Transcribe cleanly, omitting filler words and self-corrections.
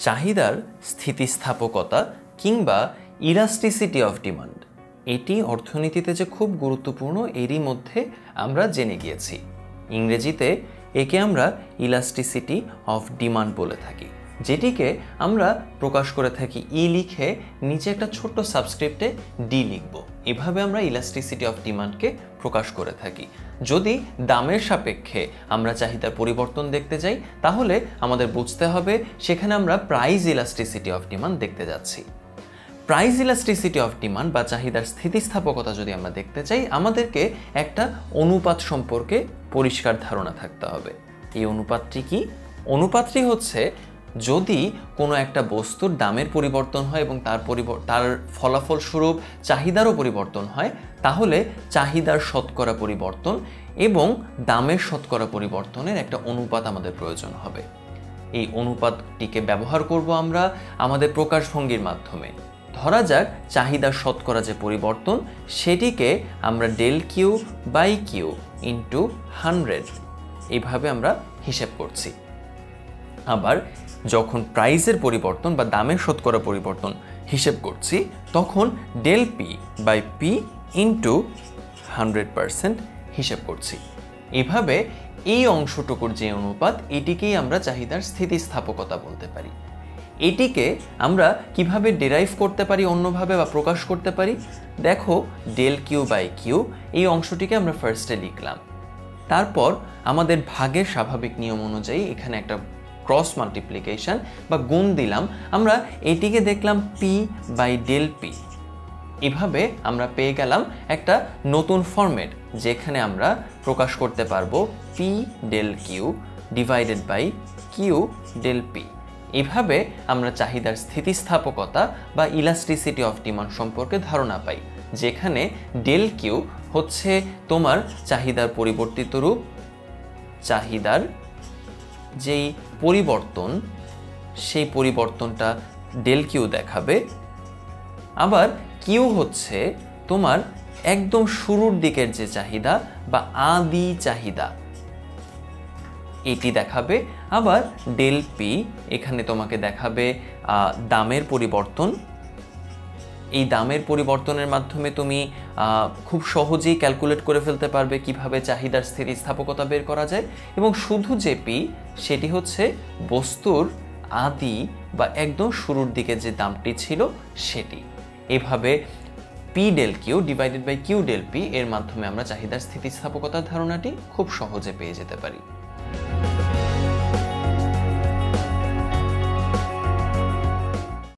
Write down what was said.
চাহিদার স্থিতিস্থাপকতা কিংবা ইলাস্টিসিটি অফ ডিমান্ড এটি অর্থনীতিতে যে খুব গুরুত্বপূর্ণ এরই মধ্যে আমরা জেনে গিয়েছি। ইংরেজিতে একে আমরা ইলাস্টিসিটি অফ ডিমান্ড বলে থাকি, যেটিকে আমরা প্রকাশ করে থাকি ই লিখে নিচে একটা ছোট্ট সাবস্ক্রিপ্টে ডি লিখব। এভাবে আমরা ইলাস্টিসিটি অফ ডিমান্ডকে প্রকাশ করে থাকি। যদি দামের সাপেক্ষে আমরা চাহিদার পরিবর্তন দেখতে যাই তাহলে আমাদের বুঝতে হবে সেখানে আমরা প্রাইস ইলাস্টিসিটি অফ ডিমান্ড দেখতে যাচ্ছি। প্রাইস ইলাস্টিসিটি অফ ডিমান্ড বা চাহিদার স্থিতিস্থাপকতা যদি আমরা দেখতে চাই আমাদেরকে একটা অনুপাত সম্পর্কে পরিষ্কার ধারণা থাকতে হবে। এই অনুপাতটি কি? অনুপাতটি হচ্ছে যদি কোনো একটা বস্তুর দামের পরিবর্তন হয় এবং তার ফলাফলস্বরূপ চাহিদারও পরিবর্তন হয় তাহলে চাহিদার শতকরা পরিবর্তন এবং দামের শতকরা পরিবর্তনের একটা অনুপাত আমাদের প্রয়োজন হবে। এই অনুপাতটিকে ব্যবহার করব আমরা আমাদের প্রকাশভঙ্গির মাধ্যমে। ধরা যাক চাহিদার শতকরা যে পরিবর্তন সেটিকে আমরা del Q by Q into 100 এইভাবে আমরা হিসেব করছি। আবার যখন প্রাইসের পরিবর্তন বা দামের শতকরা পরিবর্তন হিসেব করছি তখন del P by P into 100% হিসেব করছি। এভাবে এই অংশটুকুর যে অনুপাত এটিকেই আমরা চাহিদার স্থিতিস্থাপকতা বলতে পারি। এটিকে আমরা কিভাবে ডেরাইভ করতে পারি অন্যভাবে বা প্রকাশ করতে পারি? দেখো ডেল কিউ বাই কিউ এই অংশটিকে আমরা ফার্স্টে লিখলাম, তারপর আমাদের ভাগের স্বাভাবিক নিয়ম অনুযায়ী এখানে একটা ক্রস মাল্টিপ্লিকেশন বা গুণ দিলাম, আমরা এটিকে দেখলাম পি বাই ডেল পি। এভাবে আমরা পেয়ে গেলাম একটা নতুন ফরম্যাট যেখানে আমরা প্রকাশ করতে পারবো P del Q divided by Q del P. এভাবে আমরা চাহিদার স্থিতিস্থাপকতা বা ইলাস্টিসিটি অফ ডিমান্ড সম্পর্কে ধারণা পাই, যেখানে ডেল কিউ হচ্ছে তোমার চাহিদার পরিবর্তিত রূপ, চাহিদার যেই পরিবর্তন সেই পরিবর্তনটা ডেল কিউ দেখাবে। আবার কিউ হচ্ছে তোমার একদম শুরুর দিকের যে চাহিদা বা আদি চাহিদা এটি দেখাবে। আবার ডেল পি এখানে তোমাকে দেখাবে দামের পরিবর্তন। এই দামের পরিবর্তনের মাধ্যমে তুমি খুব সহজেই ক্যালকুলেট করে ফেলতে পারবে কিভাবে চাহিদার স্থিতিস্থাপকতা বের করা যায়। এবং শুধু যে পি সেটি হচ্ছে বস্তুর আদি বা একদম শুরুর দিকে যে দামটি ছিল সেটি। এভাবে P del Q divided by Q del P এর মাধ্যমে আমরা চাহিদার স্থিতিস্থাপকতার ধারণাটি খুব সহজে পেয়ে যেতে পারি।